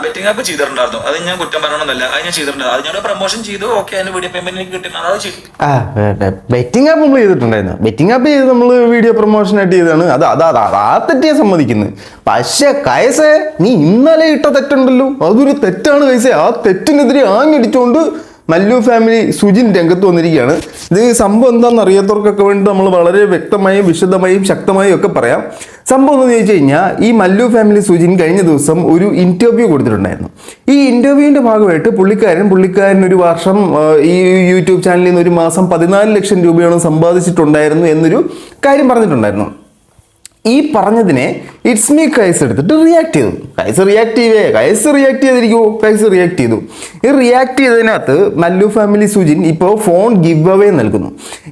Betting app ചെയ്തിട്ടുണ്ടായിരുന്നു. അത് ഞാൻ കുറ്റം പറയണമെന്നല്ല, അത് ഞാൻ ചെയ്തിട്ടുണ്ടായിരുന്നു. അത് ഞാൻ പ്രൊമോഷൻ ചെയ്തു. ഓക്കെ, അതിന് വീഡിയോ പേയ്മെന്റ് കിട്ടുന്ന അത് ചെയ്തു. ബെറ്റിംഗ് ആപ്പ് നമ്മൾ ചെയ്തിട്ടുണ്ടായിരുന്നു. ബെറ്റിംഗ് ആപ്പ് ചെയ്ത് നമ്മൾ വീഡിയോ പ്രൊമോഷൻ ആയിട്ട് ചെയ്താണ്. ആ തെറ്റിയെ സമ്മതിക്കുന്നത്. പക്ഷെ കൈസേ, നീ ഇന്നലെ ഇട്ട തെറ്റുണ്ടല്ലോ, അതൊരു തെറ്റാണ് കൈസേ. ആ തെറ്റിനെതിരെ ആഞ്ഞടിച്ചുകൊണ്ട് മല്ലു ഫാമിലി സുജിൻ രംഗത്ത് വന്നിരിക്കുകയാണ്. ഇത് സംഭവം എന്താണെന്ന് അറിയാത്തവർക്കൊക്കെ വേണ്ടി നമ്മൾ വളരെ വ്യക്തമായും വിശദമായും ശക്തമായും ഒക്കെ പറയാം. സംഭവം എന്ന് ചോദിച്ചു കഴിഞ്ഞാൽ, ഈ മല്ലു ഫാമിലി സുജിൻ കഴിഞ്ഞ ദിവസം ഒരു ഇന്റർവ്യൂ കൊടുത്തിട്ടുണ്ടായിരുന്നു. ഈ ഇന്റർവ്യൂവിന്റെ ഭാഗമായിട്ട് പുള്ളിക്കാരൻ ഒരു വർഷം ഈ യൂട്യൂബ് ചാനലിൽ നിന്ന് ഒരു മാസം 14 ലക്ഷം രൂപയോളം സമ്പാദിച്ചിട്ടുണ്ടായിരുന്നു എന്നൊരു കാര്യം പറഞ്ഞിട്ടുണ്ടായിരുന്നു. ഈ പറഞ്ഞതിനെ ഇറ്റ്സ് മീ കൈസ് എടുത്തിട്ട് റിയാക്ട് ചെയ്തു. കൈസ് റിയാക്ട് ചെയ്തിരിക്കുമോ? കൈസ് റിയാക്ട് ചെയ്തു. ഈ റിയാക്ട് ചെയ്തതിനകത്ത് മല്ലു ഫാമിലി സുജിൻ ഇപ്പോൾ ഫോൺ ഗിവ് അവേ നൽകുന്നു.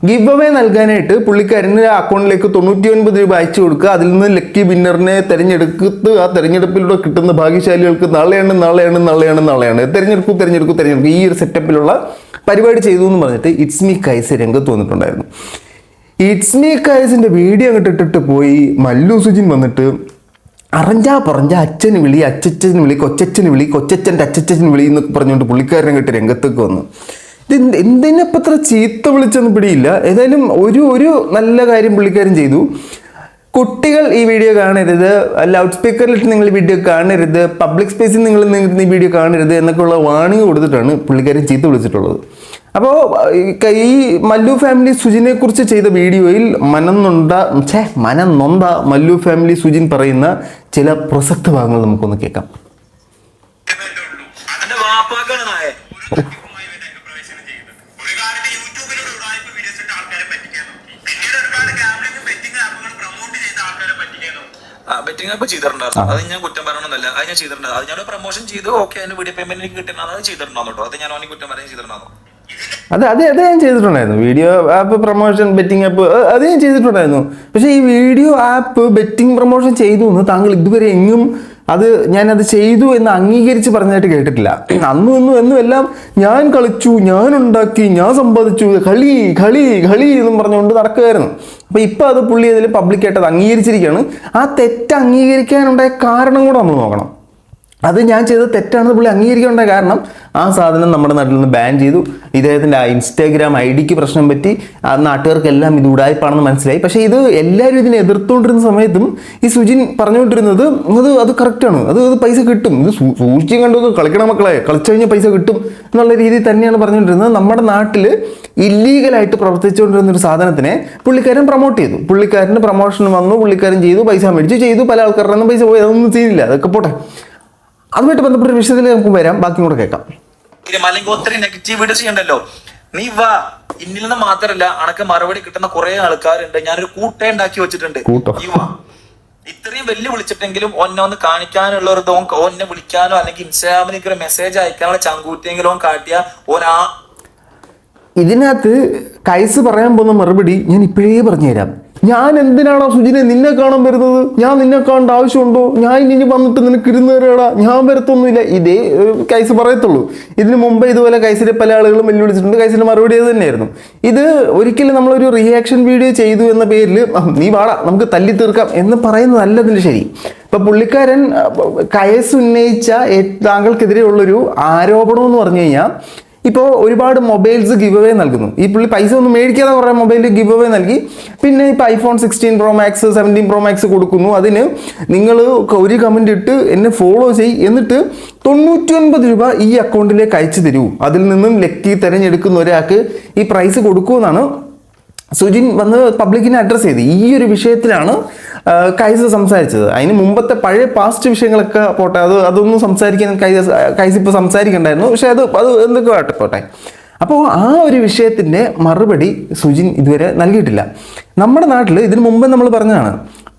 ഗിവ് അവേ നൽകാനായിട്ട് പുള്ളിക്കാരൻ്റെ അക്കൗണ്ടിലേക്ക് 99 രൂപ അയച്ചു കൊടുക്കുക. അതിൽ നിന്ന് ലക്കി വിന്നറിനെ തിരഞ്ഞെടുത്ത് ആ തിരഞ്ഞെടുപ്പിലൂടെ കിട്ടുന്ന ഭാഗ്യശാലികൾക്ക് നാളെയാണ് തിരഞ്ഞെടുക്കൂ ഈ ഒരു സെറ്റപ്പിലുള്ള പരിപാടി ചെയ്തു എന്ന് പറഞ്ഞിട്ട് ഇറ്റ്സ് മീ കൈസ് രംഗത്ത് വന്നിട്ടുണ്ടായിരുന്നു. ഇറ്റ്സ് മീ കൈസിന്റെ വീഡിയോ അങ്ങോട്ട് ഇട്ടിട്ട് പോയി മല്ലു സുജിൻ വന്നിട്ട് പറഞ്ഞ അച്ഛന് വിളി, അച്ചച്ചന് വിളി, കൊച്ചച്ഛൻ്റെ അച്ചച്ചൻ വിളി എന്നൊക്കെ പറഞ്ഞുകൊണ്ട് പുള്ളിക്കാരനെ കേട്ട് രംഗത്തേക്ക് വന്നു. ഇത് എന്തിനപ്പം അത്ര ചീത്ത വിളിച്ചൊന്നും പിടിയില്ല. ഏതായാലും ഒരു നല്ല കാര്യം പുള്ളിക്കാരൻ ചെയ്തു. കുട്ടികൾ ഈ വീഡിയോ കാണരുത്, ലൗഡ് സ്പീക്കറിലിട്ട് നിങ്ങൾ ഈ വീഡിയോ കാണരുത്, പബ്ലിക് സ്പേസിൽ നിങ്ങൾ ഈ വീഡിയോ കാണരുത് എന്നൊക്കെയുള്ള വാണിംഗ് കൊടുത്തിട്ടാണ് പുള്ളിക്കാരൻ ചീത്ത വിളിച്ചിട്ടുള്ളത്. അപ്പോൾ ഈ മല്ലു ഫാമിലി സുജിനെ കുറിച്ച് ചെയ്ത വീഡിയോയിൽ മനം നൊന്ത മല്ലു ഫാമിലി സുജിൻ പറയുന്ന ചില പ്രസക്ത ഭാഗങ്ങൾ നമുക്കൊന്ന് കേൾക്കാം. ബെറ്റിംഗ് ആപ്പ് ചെയ്തിട്ടുണ്ടായിരുന്നു. അത് ഞാൻ കുറ്റം പറയണമെന്നല്ല, അത് ഞാൻ ചെയ്തിട്ടുണ്ടായിരുന്നു. അത് ഞാൻ പ്രൊമോഷൻ ചെയ്തു. ഓക്കെ, അതിന് വീഡിയോ പേയ്മെന്റ് കിട്ടുന്ന അത് ചെയ്തിട്ടുണ്ടായിരുന്നു കേട്ടോ. അത് ഞാൻ അവനെ കുറ്റം പറയാൻ ചെയ്തിട്ടുണ്ടായിരുന്നു. അത് ഞാൻ ചെയ്തിട്ടുണ്ടായിരുന്നു. Video app promotion betting app അത് ഞാൻ ചെയ്തിട്ടുണ്ടായിരുന്നു. പക്ഷേ ഈ വീഡിയോ ആപ്പ് ബെറ്റിംഗ് പ്രൊമോഷൻ ചെയ്തു എന്ന് താങ്കൾ ഇതുവരെ എങ്ങും ഞാനത് ചെയ്തു എന്ന് അംഗീകരിച്ച് പറഞ്ഞതായിട്ട് കേട്ടിട്ടില്ല. എന്നും എല്ലാം ഞാൻ കളിച്ചു, ഞാൻ ഉണ്ടാക്കി, ഞാൻ സമ്പാദിച്ചു, കളി എന്നും പറഞ്ഞുകൊണ്ട് നടക്കുകയായിരുന്നു. അപ്പോൾ ഇപ്പോൾ അത് പുള്ളി അതിൽ പബ്ലിക്കായിട്ട് അത് അംഗീകരിച്ചിരിക്കുകയാണ്. ആ തെറ്റ് അംഗീകരിക്കാനുണ്ടായ കാരണം കൂടെ നമ്മൾ നോക്കണം. അത് ഞാൻ ചെയ്തത് തെറ്റാണെന്ന് പുള്ളി അംഗീകരിക്കേണ്ട കാരണം ആ സാധനം നമ്മുടെ നാട്ടിൽ നിന്ന് ബാൻ ചെയ്തു. ഇദ്ദേഹത്തിൻ്റെ ആ ഇൻസ്റ്റാഗ്രാം ID പ്രശ്നം പറ്റി ആ നാട്ടുകാർക്കെല്ലാം ഇത് ഉടായ്പാണെന്ന് മനസ്സിലായി. പക്ഷേ ഇത് എല്ലാവരും ഇതിനെ എതിർത്തുകൊണ്ടിരുന്ന സമയത്തും ഈ സുജിൻ പറഞ്ഞുകൊണ്ടിരുന്നത് അത് കറക്റ്റാണ്, അത് പൈസ കിട്ടും, ഇത് സൂക്ഷിച്ചും കണ്ടൊക്കെ കളിക്കണം മക്കളെ, കളിച്ചു കഴിഞ്ഞാൽ പൈസ കിട്ടും എന്നുള്ള രീതിയിൽ തന്നെയാണ് പറഞ്ഞുകൊണ്ടിരുന്നത്. നമ്മുടെ നാട്ടിൽ ഇല്ലീഗലായിട്ട് പ്രവർത്തിച്ചുകൊണ്ടിരുന്ന ഒരു സാധനത്തിനെ പുള്ളിക്കാരൻ പ്രൊമോട്ട് ചെയ്തു. പുള്ളിക്കാരന് പ്രൊമോഷൻ വന്നു, പുള്ളിക്കാരൻ ചെയ്തു, പൈസ മേടിച്ചു ചെയ്തു, പല ആൾക്കാരുടെ നിന്ന് പൈസ പോയി, അതൊന്നും ചെയ്തില്ല. അതൊക്കെ പോട്ടെ. അതുമായിട്ട് ബന്ധപ്പെട്ട വിഷയത്തിൽ നമുക്ക് വരാം, ബാക്കി കൂടെ കേൾക്കാം. അല്ലെങ്കിൽ ഒത്തിരി നെഗറ്റീവ് വീഡിയോസ് ചെയ്യണ്ടല്ലോ, നീ വാ. ഇന്നിൽ നിന്ന് മാത്രമല്ല, അണക്ക് മറുപടി കിട്ടുന്ന കുറെ ആൾക്കാരുണ്ട്. ഞാനൊരു കൂട്ടേ ഉണ്ടാക്കി വെച്ചിട്ടുണ്ട്. നീ വാ. ഇത്രയും വെല്ലു വിളിച്ചിട്ടെങ്കിലും ഒന്ന് കാണിക്കാനുള്ള ഒരു ഓന്നെ വിളിക്കാനോ അല്ലെങ്കിൽ ഇൻസ്റ്റാഗ്രാമിലേക്ക് ഒരു മെസ്സേജ് അയക്കാനുള്ള ചങ്കൂറ്റെങ്കിലും കാട്ടിയ ഇതിനകത്ത് കൈസ് പറയാൻ പോകുന്ന മറുപടി ഞാൻ ഇപ്പോഴേ പറഞ്ഞുതരാം. ഞാൻ എന്തിനാണോ സുജിനെ നിന്നെ കാണാൻ വരുന്നത്? ഞാൻ നിന്നെ കാണേണ്ട ആവശ്യമുണ്ടോ? ഞാൻ ഇനി വന്നിട്ട് നിനക്ക് ഇരുന്ന് തരാടാ, ഞാൻ വരത്തൊന്നുമില്ല. ഇതേ കൈസ് പറയത്തുള്ളൂ. ഇതിന് മുമ്പ് ഇതുപോലെ കൈസിനെ പല ആളുകളും വെല്ലുവിളിച്ചിട്ടുണ്ട്. കൈസിന്റെ മറുപടി അത് തന്നെയായിരുന്നു. ഇത് ഒരിക്കലും നമ്മളൊരു റിയാക്ഷൻ വീഡിയോ ചെയ്തു എന്ന പേരിൽ നീ വാടാ നമുക്ക് തല്ലി തീർക്കാം എന്ന് പറയുന്നതല്ല ഇതിന് ശരി. ഇപ്പൊ പുള്ളിക്കാരൻ കൈസ് ഉന്നയിച്ച താങ്കൾക്കെതിരെയുള്ളൊരു ആരോപണം എന്ന് പറഞ്ഞു കഴിഞ്ഞാൽ, ഇപ്പോൾ ഒരുപാട് മൊബൈൽസ് ഗിവ് അവേ നൽകുന്നു. ഈ പുള്ളി പൈസ ഒന്നും മേടിക്കാതെ കുറേ മൊബൈൽ ഗിവ് അവേ നൽകി. പിന്നെ ഇപ്പോൾ iPhone 16 Pro Max 17 Pro Max കൊടുക്കുന്നു. അതിന് നിങ്ങൾ ഒരു കമൻ്റ് ഇട്ട് എന്നെ ഫോളോ എന്നിട്ട് 99 രൂപ ഈ അക്കൗണ്ടിലേക്ക് അയച്ചു തരൂ, അതിൽ നിന്നും ലക്കി തിരഞ്ഞെടുക്കുന്ന ഒരാൾക്ക് ഈ പ്രൈസ് കൊടുക്കുമെന്നാണ് സുജിൻ വന്ന് പബ്ലിക്കിനെ അഡ്രസ്സ് ചെയ്ത്. ഈ ഒരു വിഷയത്തിലാണ് കൈസ് സംസാരിച്ചത്. അതിന് മുമ്പത്തെ പഴയ പാസ്റ്റ് വിഷയങ്ങളൊക്കെ പോട്ടെ, അതൊന്നും സംസാരിക്കാൻ കൈസ് ഇപ്പോൾ സംസാരിക്കണ്ടായിരുന്നു. പക്ഷെ അത് എന്തൊക്കെ ആട്ടെ പോട്ടെ. അപ്പോൾ ആ ഒരു വിഷയത്തിൻ്റെ മറുപടി സുജിൻ ഇതുവരെ നൽകിയിട്ടില്ല. നമ്മുടെ നാട്ടിൽ ഇതിനു മുമ്പ് നമ്മൾ പറഞ്ഞതാണ്,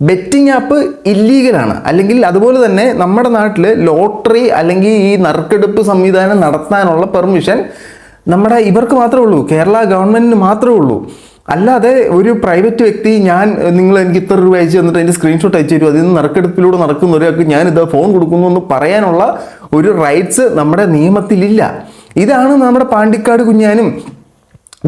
ബെറ്റിംഗ് ആപ്പ് ഇല്ലീഗലാണ്. അല്ലെങ്കിൽ അതുപോലെ തന്നെ നമ്മുടെ നാട്ടിൽ ലോട്ടറി അല്ലെങ്കിൽ ഈ നറുക്കെടുപ്പ് സംവിധാനം നടത്താനുള്ള പെർമിഷൻ ഇവർക്ക് മാത്രമേ ഉള്ളൂ, കേരള ഗവൺമെൻറ്റിന് മാത്രമേ ഉള്ളൂ. അല്ലാതെ ഒരു പ്രൈവറ്റ് വ്യക്തി നിങ്ങൾ എനിക്ക് ഇത്ര രൂപ അയച്ചു തന്നിട്ട് അതിൻ്റെ സ്ക്രീൻഷോട്ട് അയച്ചു തരും, അതിൽ നിന്ന് നറുക്കെടുപ്പിലൂടെ നടക്കുന്ന ഒരാൾക്ക് ഞാനിത് ഫോൺ കൊടുക്കുന്നു എന്ന് പറയാനുള്ള ഒരു റൈറ്റ്സ് നമ്മുടെ നിയമത്തിലില്ല. ഇതാണ് നമ്മുടെ പാണ്ടിക്കാട് കുഞ്ഞാനും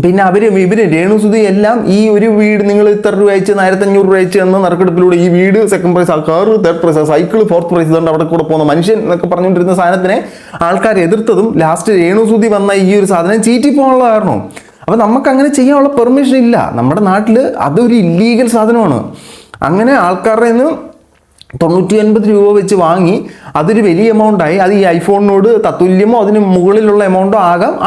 പിന്നെ ഇവര് രേണുസുതി എല്ലാം ഈ ഒരു വീട് നിങ്ങൾ ഇത്ര രൂപ അയച്ച് 1500 രൂപ അയച്ച് എന്ന നറുക്കെടുപ്പിലൂടെ ഈ വീട് second prize, car third prize, cycle fourth price, ഇതുകൊണ്ട് അവിടെ കൂടെ പോകുന്ന മനുഷ്യൻ എന്നൊക്കെ പറഞ്ഞുകൊണ്ടിരുന്ന സാധനത്തിനെ ആൾക്കാർ എതിർത്തതും ലാസ്റ്റ് രേണുസുതി വന്ന ഈ ഒരു സാധനം ചീറ്റി പോകാനുള്ള കാരണം. അപ്പൊ നമുക്ക് അങ്ങനെ ചെയ്യാനുള്ള പെർമിഷൻ ഇല്ല നമ്മുടെ നാട്ടിൽ. അതൊരു ഇല്ലീഗൽ സാധനമാണ്. അങ്ങനെ ആൾക്കാരുടെ നിന്ന് 99 രൂപ വെച്ച് വാങ്ങി അതൊരു വലിയ എമൗണ്ടായി. അത് ഈ ഐഫോണിനോട് തത്തുല്യമോ അതിന് മുകളിലുള്ള എമൗണ്ടോ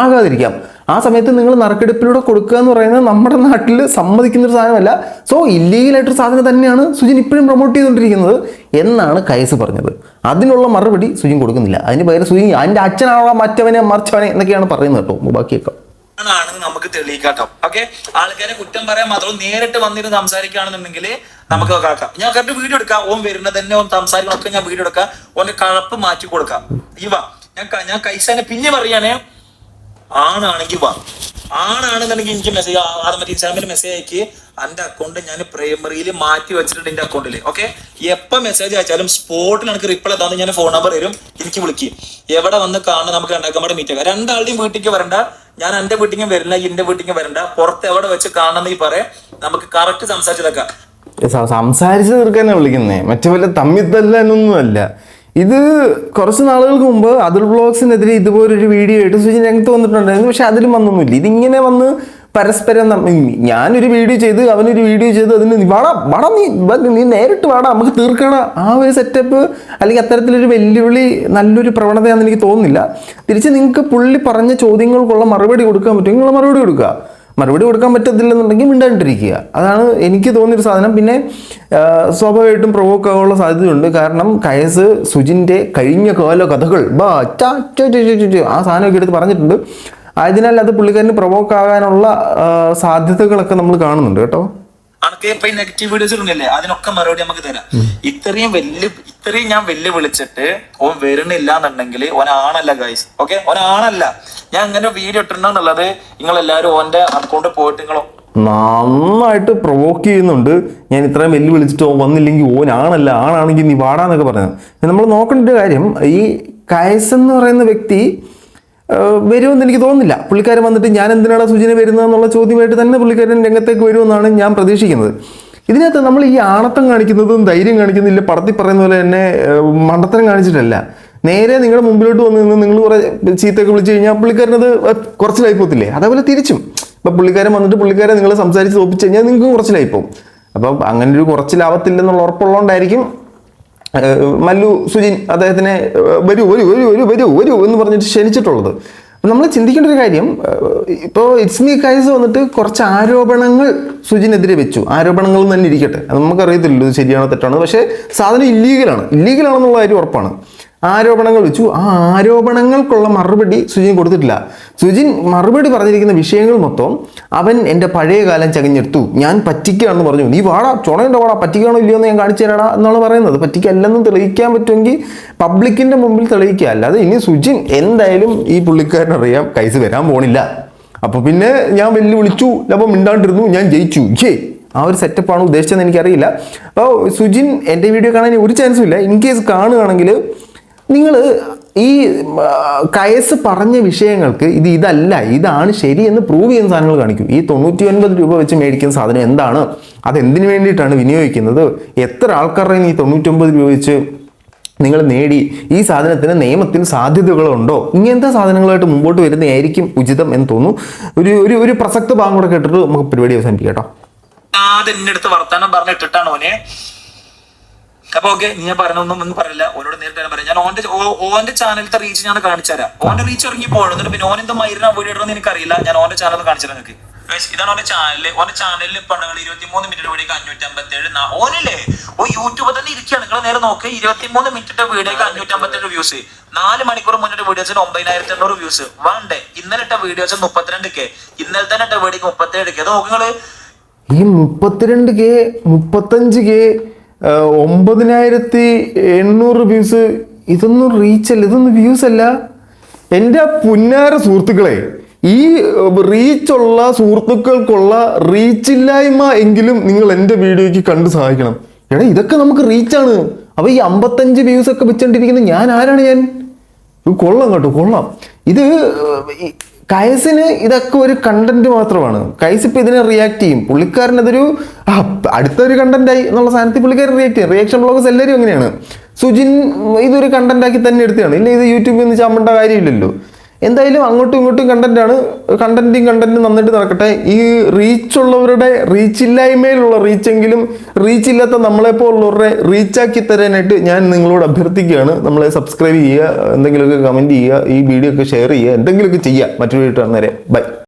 ആകാതിരിക്കാം. ആ സമയത്ത് നിങ്ങൾ നറുക്കെടുപ്പിലൂടെ കൊടുക്കുക എന്ന് പറയുന്നത് നമ്മുടെ നാട്ടിൽ സമ്മതിക്കുന്ന ഒരു സാധനമല്ല. സോ ഇല്ലീഗലായിട്ടൊരു സാധനം തന്നെയാണ് സുജിൻ ഇപ്പോഴും പ്രൊമോട്ട് ചെയ്തുകൊണ്ടിരിക്കുന്നത് എന്നാണ് കൈസ് പറഞ്ഞത്. അതിനുള്ള മറുപടി സുജിൻ കൊടുക്കുന്നില്ല. അതിന് പകരം സുജിൻ അതിന്റെ അച്ഛനാണോ മറ്റവനെ മറിച്ചവനെ എന്നൊക്കെയാണ് പറയുന്നത് കേട്ടോ. ബാക്കിയൊക്കെ ആണെന്ന് നമുക്ക് തെളിയിക്കാട്ടോ. ഓക്കെ, ആൾക്കാരെ കുറ്റം പറയാൻ മാത്രം നേരിട്ട് വന്നിരുന്ന് സംസാരിക്കുകയാണെന്നുണ്ടെങ്കിൽ നമുക്ക് കാക്കാം. ഞാൻ കറക്റ്റ് വീഡിയോ എടുക്കാം. ഓൻ വരുന്നത് തന്നെ ഓൻ സംസാരിക്കണമൊക്കെ ഞാൻ വീഡിയോ എടുക്കാം. ഓന്റെ കഴപ്പ് മാറ്റി കൊടുക്കാം. ഞാൻ കൈസനെ പിന്നെ പറയാനേ, ആണാണെങ്കിൽ ആണാണെന്നുണ്ടെങ്കിൽ എനിക്ക് മെസ്സേജ് മറ്റേ ഇൻസ്റ്റാഗ്രാമിൽ മെസ്സേജ് അയക്കി എന്റെ അക്കൗണ്ട് ഞാൻ പ്രൈമറിയിൽ മാറ്റി വെച്ചിട്ടുണ്ട് എന്റെ അക്കൗണ്ടിൽ. ഓക്കെ, എപ്പോൾ മെസ്സേജ് അയച്ചാലും സ്പോട്ടിൽ എനിക്ക് റിപ്ലൈ തന്നു ഞാൻ ഫോൺ നമ്പർ തരും, എനിക്ക് വിളിക്കും. എവിടെ വന്ന് കാണുന്ന നമുക്ക് രണ്ടാക്കമ്മയുടെ മീറ്റ് ആക്കാം. രണ്ടാളുടെയും വീട്ടിലേക്ക് വരണ്ട, ഞാൻ എന്റെ വീട്ടിലേക്ക് വരില്ല, എന്റെ വീട്ടിലേക്ക് വരണ്ട. പുറത്ത് എവിടെ വെച്ച് കാണണമെന്ന് പറയാം, നമുക്ക് കറക്റ്റ് സംസാരിച്ചതൊക്കെ സംസാരിച്ച് തീർക്കാനാണ് വിളിക്കുന്നേ, മറ്റു വല്ല തമ്മിൽ തല്ലാനൊന്നും അല്ല. ഇത് കുറച്ച് നാളുകൾക്ക് മുമ്പ് അതുൽ വ്ളോഗ്സിനെതിരെ ഇതുപോലൊരു വീഡിയോ ആയിട്ട് സുജിൻ രംഗത്ത് വന്നിട്ടുണ്ടായിരുന്നു. പക്ഷെ അതിലും വന്നൊന്നുമില്ല. ഇതിങ്ങനെ വന്ന് പരസ്പരം ഞാനൊരു വീഡിയോ ചെയ്ത് അവനൊരു വീഡിയോ ചെയ്ത് അതിന് നീ നേരിട്ട് വാടാ നമുക്ക് തീർക്കണ ആ ഒരു സെറ്റപ്പ് അല്ലെങ്കിൽ അത്തരത്തിലൊരു വെല്ലുവിളി നല്ലൊരു പ്രവണതയാണെന്ന് എനിക്ക് തോന്നുന്നില്ല. തിരിച്ച് നിങ്ങൾക്ക് പുള്ളി പറഞ്ഞ ചോദ്യങ്ങൾക്കുള്ള മറുപടി കൊടുക്കാൻ പറ്റും, നിങ്ങൾ മറുപടി കൊടുക്കുക. മറുപടി കൊടുക്കാൻ പറ്റത്തില്ലെന്നുണ്ടെങ്കിൽ മിണ്ടാണ്ടിരിക്കുക. അതാണ് എനിക്ക് തോന്നിയൊരു സാധനം. പിന്നെ സ്വാഭാവികമായിട്ടും പ്രൊവോക്ക് ആകാനുള്ള സാധ്യതയുണ്ട്. കാരണം കയസ് സുജിൻ്റെ കഴിഞ്ഞ കാല കഥകൾ ആ സാധനമൊക്കെ എടുത്ത് പറഞ്ഞിട്ടുണ്ട്. ആയതിനാൽ അത് പുള്ളിക്കാരന് പ്രൊവോക്ക് ആകാനുള്ള സാധ്യതകളൊക്കെ നമ്മൾ കാണുന്നുണ്ട് കേട്ടോ. നെഗറ്റീവ് വീഡിയോസ് ഉണ്ടല്ലേ, അതിനൊക്കെ മറുപടി നമുക്ക് തരാം. ഇത്രയും ഞാൻ വെല്ലുവിളിച്ചിട്ട് ഓൻ വരുന്നില്ല എന്നുണ്ടെങ്കിൽ ഓനാണല്ല ഗൈസ്. ഓക്കെ, ഓനാണല്ല. ഞാൻ അങ്ങനെ വീഡിയോ ഇട്ടിട്ടുണ്ടെന്നുള്ളത് നിങ്ങൾ എല്ലാവരും ഓന്റെ അക്കൗണ്ട് പോയിട്ട് നിങ്ങളോ നന്നായിട്ട് പ്രൊവോക്ക് ചെയ്യുന്നുണ്ട്. ഞാൻ ഇത്രയും വെല്ലുവിളിച്ചിട്ട് ഓൻ വന്നില്ലെങ്കിൽ ഓനാണല്ല, ആണാണെങ്കിൽ നീ വാടാന്നൊക്കെ പറഞ്ഞത്. നമ്മൾ നോക്കേണ്ട ഒരു കാര്യം, ഈ കയസ് എന്ന് പറയുന്ന വ്യക്തി വരുമെന്ന് എനിക്ക് തോന്നുന്നില്ല. പുള്ളിക്കാരൻ വന്നിട്ട് ഞാൻ എന്തിനാണ് സുജിനെ വരുന്നത് എന്നുള്ള ചോദ്യമായിട്ട് തന്നെ പുള്ളിക്കാരൻ രംഗത്തേക്ക് വരുമെന്നാണ് ഞാൻ പ്രതീക്ഷിക്കുന്നത്. ഇതിനകത്ത് നമ്മൾ ഈ ആണത്തം കാണിക്കുന്നതും ധൈര്യം കാണിക്കുന്നില്ല പടത്തിൽ പറയുന്ന പോലെ തന്നെ മണ്ടത്തരം കാണിച്ചിട്ടല്ല. നേരെ നിങ്ങളുടെ മുമ്പിലോട്ട് വന്ന് നിന്ന് നിങ്ങൾ കുറെ ചീത്തയൊക്കെ വിളിച്ചു കഴിഞ്ഞാൽ പുള്ളിക്കാരനത് കുറച്ചിലായി പോകത്തില്ലേ? അതേപോലെ തിരിച്ചും ഇപ്പം പുള്ളിക്കാരൻ വന്നിട്ട് പുള്ളിക്കാരെ നിങ്ങൾ സംസാരിച്ച് തോപ്പിച്ച് കഴിഞ്ഞാൽ നിങ്ങൾക്ക് കുറച്ചിലായി പോകും. അപ്പം അങ്ങനെ ഒരു കുറച്ചിലാവത്തില്ലെന്നുള്ള ഉറപ്പുള്ളതുകൊണ്ടായിരിക്കും മല്ലു സുജിൻ അദ്ദേഹത്തിനെ വരൂ എന്ന് പറഞ്ഞിട്ട് ക്ഷണിച്ചിട്ടുള്ളത്. അപ്പം നമ്മൾ ചിന്തിക്കേണ്ട ഒരു കാര്യം, ഇപ്പോൾ ഇറ്റ്സ് മീ കൈസ് വന്നിട്ട് കുറച്ച് ആരോപണങ്ങൾ സുജിനെതിരെ വെച്ചു. ആരോപണങ്ങൾ തന്നെ ഇരിക്കട്ടെ, അത് നമുക്കറിയത്തില്ലല്ലോ ഇത് ശരിയാണോ തെറ്റാണോ. പക്ഷേ സാധനം ഇല്ലീഗലാണെന്നുള്ള കാര്യം ഉറപ്പാണ്. ആരോപണങ്ങൾ വെച്ചു. ആ ആരോപണങ്ങൾക്കുള്ള മറുപടി സുജിൻ കൊടുത്തിട്ടില്ല. സുജിൻ മറുപടി പറഞ്ഞിരിക്കുന്ന വിഷയങ്ങൾ മൊത്തം അവൻ എൻ്റെ പഴയ കാലം ചകഞ്ഞെടുത്തു, ഞാൻ പറ്റിക്കുകയാണെന്ന് പറഞ്ഞു. നീ വാടാ ചുണയുണ്ടോ വാടാ, പറ്റിക്കുകയാണോ ഇല്ലയോ എന്ന് ഞാൻ കാണിച്ചു തരാടാ എന്നാണ് പറയുന്നത്. പറ്റിക്കല്ലെന്നും തെളിയിക്കാൻ പറ്റുമെങ്കിൽ പബ്ലിക്കിൻ്റെ മുമ്പിൽ തെളിയിക്കുക. അല്ലാതെ ഇനി സുജിൻ എന്തായാലും ഈ പുള്ളിക്കാരനറിയാം കൈസ് വരാൻ പോണില്ല. അപ്പോൾ പിന്നെ ഞാൻ വെല്ലുവിളിച്ചു, അപ്പം മിണ്ടാണ്ടിരുന്നു, ഞാൻ ജയിച്ചു. ആ ഒരു സെറ്റപ്പാണ് ഉദ്ദേശിച്ചതെന്ന് എനിക്കറിയില്ല. അപ്പോൾ സുജിൻ എൻ്റെ വീഡിയോ കാണാൻ ഒരു ചാൻസും ഇല്ല. ഇൻ കേസ് കാണുകയാണെങ്കിൽ നിങ്ങൾ ഈ കയസ് പറഞ്ഞ വിഷയങ്ങൾക്ക് ഇതല്ല ഇതാണ് ശരി എന്ന് പ്രൂവ് ചെയ്യുന്ന സാധനങ്ങൾ കാണിക്കും. ഈ 99 രൂപ വെച്ച് മേടിക്കുന്ന സാധനം എന്താണ്, അതെന്തിനു വേണ്ടിയിട്ടാണ് വിനിയോഗിക്കുന്നത്, എത്ര ആൾക്കാരുടെ ഈ 99 രൂപ വെച്ച് നിങ്ങൾ നേടി, ഈ സാധനത്തിന് നിയമത്തിൽ സാധ്യതകളുണ്ടോ, ഇങ്ങനത്തെ സാധനങ്ങളായിട്ട് മുമ്പോട്ട് വരുന്നതായിരിക്കും ഉചിതം എന്ന് തോന്നുന്നു. ഒരു പ്രസക്ത ഭാഗം കൂടെ കേട്ടിട്ട് നമുക്ക് പരിപാടി അവസാനിപ്പിക്കാം കേട്ടോ. എന്റെ അടുത്ത് വർത്താനം പറഞ്ഞിട്ടിട്ടാണ് ഓനെ. അപ്പൊ ഓക്കെ, ഞാൻ പറഞ്ഞൊന്നും പറയില്ല, ഓനോട് നേരിട്ട് പറയാം. ഞാൻ ഓന്റെ ചാനലിലത്തെ റീച്ച് ഞാൻ കാണിച്ചു തരാം. ഓന്റെ റീച്ച് ഇറങ്ങി പോകുന്നുണ്ട്. പിന്നെ ഓനെന്താ മൈരിന വീഡിയോ ഇടണമെന്ന് എനിക്കറിയില്ല. ഞാൻ ഓന്റെ ചാനൽ കാണിച്ചു തരാം നിങ്ങൾക്ക്. ഇതാണ് ഓന്റെ ചാനല്. ഓന്റെ ചാനലിൽ ഇപ്പൊ 23 മിനിറ്റ് വീഡിയോക്ക് 557. ഓനില്ലേ യൂട്യൂബ് തന്നെ ഇരിക്കുകയാണ്. നിങ്ങൾ നേരെ നോക്ക്, 23 മിനിറ്റിന്റെ വീഡിയോക്ക് 557 വ്യൂസ്. 4 മണിക്കൂർ മുന്നിട്ട് വീഡിയോസിന് 9,800 വ്യൂസ്. വൺ ഡേ ഇന്നലെ ഇട്ട വീഡിയോസ് 32K, ഇന്നലെ തന്നെ ഇട്ട വീഡിയോക്ക് 37K. അത് നോക്കുങ്ങള്. ഈ 32K 35K 9,800 വ്യൂസ്, ഇതൊന്നും റീച്ചല്ല, ഇതൊന്നും വ്യൂസ് അല്ല. എൻ്റെ പുന്നാര സുഹൃത്തുക്കളെ, ഈ റീച്ചുള്ള സുഹൃത്തുക്കൾക്കുള്ള റീച്ചില്ലായ്മ എങ്കിലും നിങ്ങൾ എൻ്റെ വീഡിയോയ്ക്ക് കണ്ട് സഹായിക്കണം. എടാ ഇതൊക്കെ നമുക്ക് റീച്ചാണ്. അപ്പോൾ ഈ 55 വ്യൂസ് ഒക്കെ വെച്ചോണ്ടിരിക്കുന്നത് ഞാൻ ആരാണ്? ഞാൻ കൊള്ളാം കേട്ടോ, കൊള്ളാം. ഇത് കൈസിന് ഇതൊക്കെ ഒരു കണ്ടന്റ് മാത്രമാണ്. കൈസ് ഇപ്പൊ ഇതിനെ റിയാക്ട് ചെയ്യും. പുള്ളിക്കാരൻ അതൊരു അടുത്തൊരു കണ്ടന്റായി എന്നുള്ള സാധനത്തിൽ പുള്ളിക്കാരൻ റിയാക്ട് ചെയ്യും. റിയാക്ഷൻ ബ്ലോഗേഴ്സ് എല്ലാവരും അങ്ങനെയാണ്. സുജിൻ ഇതൊരു കണ്ടന്റ് ആക്കി തന്നെ എടുത്തതാണ്. ഇല്ല ഇത് യൂട്യൂബിൽ നിന്ന് ചാമ്പേണ്ട കാര്യമില്ലല്ലോ. എന്തായാലും അങ്ങോട്ടും ഇങ്ങോട്ടും കണ്ടന്റാണ്. കണ്ടന്റ് നന്നായിട്ട് നടക്കട്ടെ. ഈ റീച്ച് ഉള്ളവരുടെ റീച്ചില്ലായ്മയിലുള്ള റീച്ചെങ്കിലും റീച്ചില്ലാത്ത നമ്മളെപ്പോലുള്ളവരുടെ റീച്ചാക്കി തരാനായിട്ട് ഞാൻ നിങ്ങളോട് അഭ്യർത്ഥിക്കുകയാണ്. നമ്മളെ സബ്സ്ക്രൈബ് ചെയ്യുക, എന്തെങ്കിലുമൊക്കെ കമന്റ് ചെയ്യുക, ഈ വീഡിയോ ഒക്കെ ഷെയർ ചെയ്യുക, എന്തെങ്കിലുമൊക്കെ ചെയ്യുക. മറ്റൊരു വീഡിയോ കാണുന്നവരെ ബൈ.